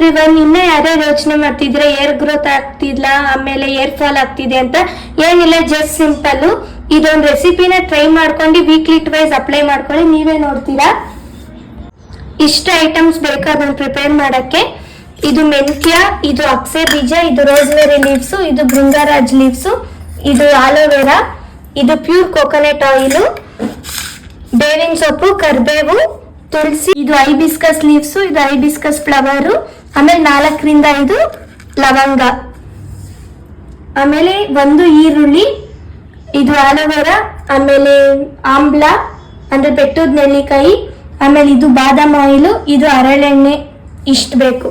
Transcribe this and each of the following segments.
Everyone, ಇನ್ನೂ ಯಾರ್ಯಾರು ಯೋಚನೆ ಮಾಡ್ತಿದ್ರೆ ಏರ್ ಗ್ರೋತ್ ಆಗ್ತಿಲ್ಲ, ಆಮೇಲೆ ಏರ್ ಫಾಲ್ ಆಗ್ತಿದೆ ಅಂತ. ಏನಿಲ್ಲ, ಜಸ್ಟ್ ಸಿಂಪಲ್ ಇದೊಂದು ರೆಸಿಪಿನ ಟ್ರೈ ಮಾಡ್ಕೊಂಡು ವೀಕ್ಲಿ ವೈಸ್ ಅಪ್ಲೈ ಮಾಡ್ಕೊಳ್ಳಿ, ನೀವೇ ನೋಡ್ತೀರಾ. ಇಷ್ಟು ಐಟಮ್ಸ್ ಬೇಕು ಅದನ್ನು ಪ್ರಿಪೇರ್ ಮಾಡಕ್ಕೆ. ಇದು ಮೆಂತ್ಯ, ಇದು ಅಕ್ಸೆ ಬೀಜ, ಇದು ರೋಸ್ಮೆರಿ ಲೀವ್ಸು, ಇದು ಭೃಂಗರಾಜ್ ಲೀವ್ಸು, ಇದು ಆಲೋವೆರಾ, ಇದು ಪ್ಯೂರ್ ಕೋಕೋನಟ್ ಆಯಿಲು, ಬೇವಿನ ಸೊಪ್ಪು, ಕರ್ಬೇವು, ತುಳಸಿ, ಇದು ಐಬಿಸ್ಕಸ್ ಲೀವ್ಸು, ಇದು ಐಬಿಸ್ಕಸ್ ಫ್ಲವರು, ಆಮೇಲೆ 4ರಿಂದ 5 ಲವಂಗ, ಆಮೇಲೆ 1 ಈರುಳ್ಳಿ, ಇದು ಆಲೋವೆರಾ, ಆಮೇಲೆ ಆಮ್ಲ ಅಂದ್ರೆ ಬೆಟ್ಟದ ನೆಲ್ಲಿಕಾಯಿ, ಆಮೇಲೆ ಇದು ಬಾದಾಮ್ ಆಯಿಲು, ಇದು ಹರಳೆಣ್ಣೆ. ಇಷ್ಟು ಬೇಕು.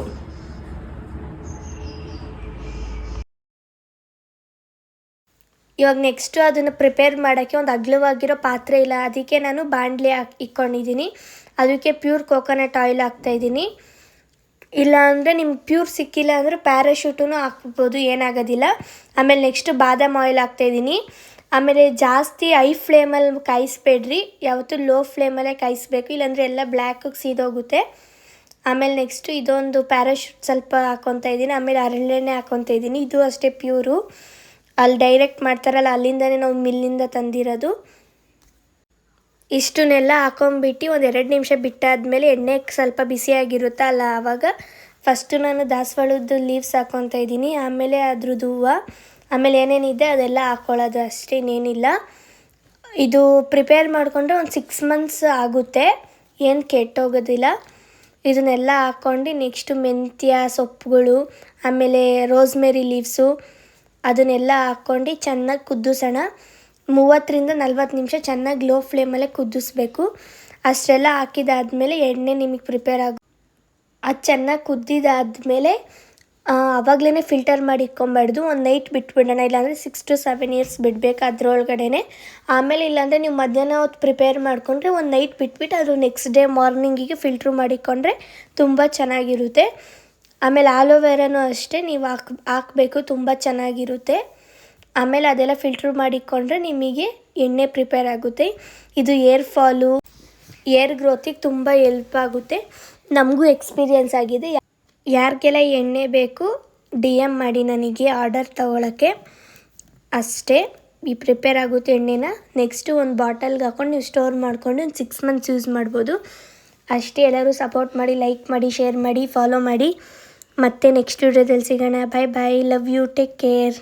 ಇವಾಗ ನೆಕ್ಸ್ಟು ಅದನ್ನು ಪ್ರಿಪೇರ್ ಮಾಡೋಕ್ಕೆ ಒಂದು ಅಗಲವಾಗಿರೋ ಪಾತ್ರೆ ಇಲ್ಲ, ಅದಕ್ಕೆ ನಾನು ಬಾಣಲೆ ಇಕ್ಕೊಂಡಿದ್ದೀನಿ. ಅದಕ್ಕೆ ಪ್ಯೂರ್ ಕೋಕೋನಟ್ ಆಯಿಲ್ ಹಾಕ್ತಾಯಿದ್ದೀನಿ. ಇಲ್ಲ ಅಂದರೆ ನಿಮ್ಗೆ ಪ್ಯೂರ್ ಸಿಕ್ಕಿಲ್ಲ ಅಂದರೆ ಪ್ಯಾರಾಶೂಟೂ ಹಾಕ್ಬೋದು, ಏನಾಗೋದಿಲ್ಲ. ಆಮೇಲೆ ನೆಕ್ಸ್ಟು ಬಾದಾಮ್ ಆಯಿಲ್ ಹಾಕ್ತಾಯಿದ್ದೀನಿ. ಆಮೇಲೆ ಜಾಸ್ತಿ ಐ ಫ್ಲೇಮಲ್ಲಿ ಕಾಯಿಸ್ಬೇಡ್ರಿ, ಯಾವತ್ತೂ ಲೋ ಫ್ಲೇಮಲ್ಲೇ ಕಾಯಿಸ್ಬೇಕು, ಇಲ್ಲಾಂದರೆ ಎಲ್ಲ ಬ್ಲ್ಯಾಕಿಗೆ ಸೀದೋಗುತ್ತೆ. ಆಮೇಲೆ ನೆಕ್ಸ್ಟು ಇದೊಂದು ಪ್ಯಾರಾಶೂಟ್ ಸ್ವಲ್ಪ ಹಾಕ್ಕೊತಾ ಇದ್ದೀನಿ. ಆಮೇಲೆ ಹರಳೆಣ್ಣೆ ಹಾಕ್ಕೊತಾ ಇದ್ದೀನಿ. ಇದು ಅಷ್ಟೇ ಪ್ಯೂರು, ಅಲ್ಲಿ ಡೈರೆಕ್ಟ್ ಮಾಡ್ತಾರಲ್ಲ ಅಲ್ಲಿಂದನೇ ನಾವು ಮಿಲ್ಲಿಂದ ತಂದಿರೋದು. ಇಷ್ಟನ್ನೆಲ್ಲ ಹಾಕೊಂಬಿಟ್ಟು ಒಂದು 2 ನಿಮಿಷ ಬಿಟ್ಟಾದಮೇಲೆ ಎಣ್ಣೆ ಸ್ವಲ್ಪ ಬಿಸಿಯಾಗಿರುತ್ತಲ್ಲ, ಆವಾಗ ಫಸ್ಟು ನಾನು ದಾಸವಾಳದ್ದು ಲೀವ್ಸ್ ಹಾಕ್ಕೊತಾ ಇದ್ದೀನಿ. ಆಮೇಲೆ ಅದ್ರದ್ದು ಹೂವು, ಆಮೇಲೆ ಏನೇನಿದೆ ಅದೆಲ್ಲ ಹಾಕ್ಕೊಳ್ಳೋದು ಅಷ್ಟೇ, ಇನ್ನೇನಿಲ್ಲ. ಇದು ಪ್ರಿಪೇರ್ ಮಾಡಿಕೊಂಡ್ರೆ ಒಂದು 6 ಮಂತ್ಸ್ ಆಗುತ್ತೆ, ಏನು ಕೆಟ್ಟೋಗೋದಿಲ್ಲ. ಇದನ್ನೆಲ್ಲ ಹಾಕ್ಕೊಂಡು ನೆಕ್ಸ್ಟು ಮೆಂತ್ಯ ಸೊಪ್ಪುಗಳು, ಆಮೇಲೆ ರೋಸ್ಮೆರಿ ಲೀವ್ಸು ಅದನ್ನೆಲ್ಲ ಹಾಕ್ಕೊಂಡು ಚೆನ್ನಾಗಿ ಕುದಿಸೋಣ. 30ರಿಂದ 40 ನಿಮಿಷ ಚೆನ್ನಾಗಿ ಲೋ ಫ್ಲೇಮಲ್ಲೇ ಕುದಿಸ್ಬೇಕು. ಅಷ್ಟೆಲ್ಲ ಹಾಕಿದಾದ್ಮೇಲೆ ಎಣ್ಣೆ ನಿಮಗೆ ಪ್ರಿಪೇರ್ ಅದು ಚೆನ್ನಾಗಿ ಕುದ್ದಿದ್ದಾದಮೇಲೆ ಆವಾಗಲೇ ಫಿಲ್ಟರ್ ಮಾಡಿ ಇಟ್ಕೊಬಾರ್ದು, ಒಂದು ನೈಟ್ ಬಿಟ್ಬಿಡೋಣ. ಇಲ್ಲಾಂದರೆ 6 to 7 ಇಯರ್ಸ್ ಬಿಡಬೇಕು ಅದರೊಳಗಡೆ. ಆಮೇಲೆ ಇಲ್ಲಾಂದರೆ ನೀವು ಮಧ್ಯಾಹ್ನ ಹೊತ್ತು ಪ್ರಿಪೇರ್ ಮಾಡಿಕೊಂಡ್ರೆ ಒಂದು ನೈಟ್ ಬಿಟ್ಬಿಟ್ಟು ಅದು ನೆಕ್ಸ್ಟ್ ಡೇ ಮಾರ್ನಿಂಗಿಗೆ ಫಿಲ್ಟ್ರ್ ಮಾಡಿಕೊಂಡ್ರೆ ತುಂಬ ಚೆನ್ನಾಗಿರುತ್ತೆ. ಆಮೇಲೆ ಆಲೋವೆರಾನು ಅಷ್ಟೇ ನೀವು ಹಾಕಬೇಕು, ತುಂಬ ಚೆನ್ನಾಗಿರುತ್ತೆ. ಆಮೇಲೆ ಅದೆಲ್ಲ ಫಿಲ್ಟ್ರ್ ಮಾಡಿಕೊಂಡ್ರೆ ನಿಮಗೆ ಎಣ್ಣೆ ಪ್ರಿಪೇರ್ ಆಗುತ್ತೆ. ಇದು ಏರ್ ಫಾಲು, ಏರ್ ಗ್ರೋತಿಗೆ ತುಂಬ ಹೆಲ್ಪ್ ಆಗುತ್ತೆ. ನಮಗೂ ಎಕ್ಸ್ಪೀರಿಯನ್ಸ್ ಆಗಿದೆ. ಯಾರಿಗೆಲ್ಲ ಎಣ್ಣೆ ಬೇಕು DM ಮಾಡಿ ನನಗೆ ಆರ್ಡರ್ ತೊಗೊಳಕ್ಕೆ. ಅಷ್ಟೇ, ಈ ಪ್ರಿಪೇರ್ ಆಗುತ್ತೆ ಎಣ್ಣೆನ. ನೆಕ್ಸ್ಟು ಒಂದು ಬಾಟಲ್ಗೆ ಹಾಕ್ಕೊಂಡು ನೀವು ಸ್ಟೋರ್ ಮಾಡಿಕೊಂಡು ಒಂದು 6 ಮಂತ್ಸ್ ಯೂಸ್ ಮಾಡ್ಬೋದು. ಅಷ್ಟೇ. ಎಲ್ಲರೂ ಸಪೋರ್ಟ್ ಮಾಡಿ, ಲೈಕ್ ಮಾಡಿ, ಶೇರ್ ಮಾಡಿ, ಫಾಲೋ ಮಾಡಿ. ಮತ್ತೆ ನೆಕ್ಸ್ಟ್ ವಿಡಿಯೋದಲ್ಲಿ ಸಿಗೋಣ. ಬಾಯ್ ಬಾಯ್, ಲವ್ ಯು, ಟೇಕ್ ಕೇರ್.